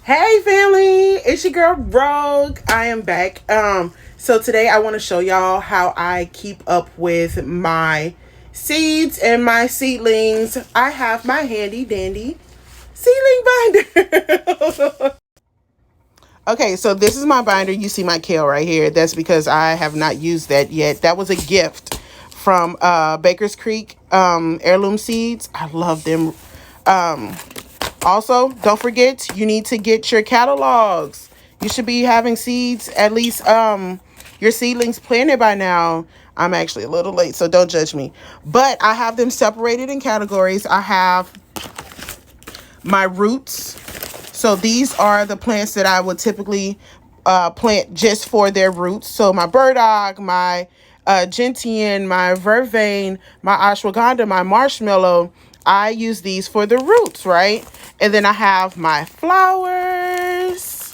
Hey family, it's your girl Rogue. I am back. So today I want to show y'all how I keep up with my seeds and my seedlings. I have my handy dandy seedling binder. Okay, so this is my binder. You see my kale right here. That's because I have not used that yet. That was a gift from Baker's Creek heirloom seeds. I love them. Um, Also, don't forget, you need to get your catalogs. You should be having seeds, at least your seedlings planted by now. I'm actually a little late, so don't judge me. But I have them separated in categories. I have my roots. So these are the plants that I would typically plant just for their roots. So my burdock, my gentian, my vervain, my ashwagandha, my marshmallow, I use these for the roots, right? And then I have my flowers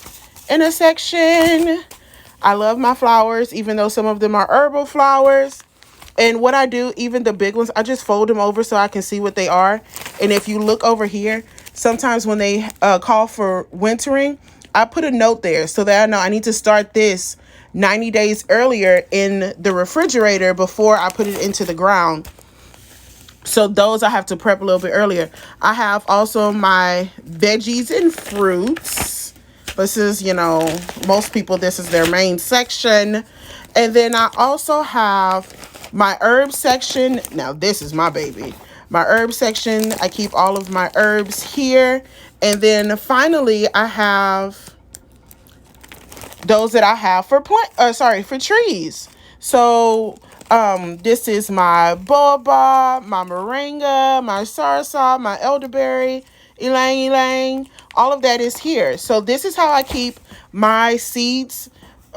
in a section. I love my flowers, even though some of them are herbal flowers. And what I do, even the big ones, I just fold them over so I can see what they are. And if you look over here, sometimes when they call for wintering, I put a note there so that I know I need to start this 90 days earlier in the refrigerator before I put it into the ground. So those I have to prep a little bit earlier. I have also my veggies and fruits. This is, most people, this is their main section. And then I also have my herb section. Now, this is my baby. My herb section, I keep all of my herbs here. And then finally, I have those that I have for for trees. So this is my baobab, my moringa, my soursop, my elderberry, ylang ylang. All of that is here. So this is how I keep my seeds,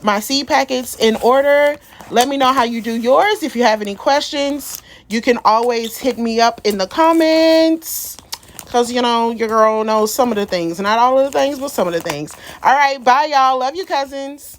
my seed packets in order. Let me know how you do yours. If you have any questions, you can always hit me up in the comments. Because, your girl knows some of the things. Not all of the things, but some of the things. All right, bye, y'all. Love you, cousins.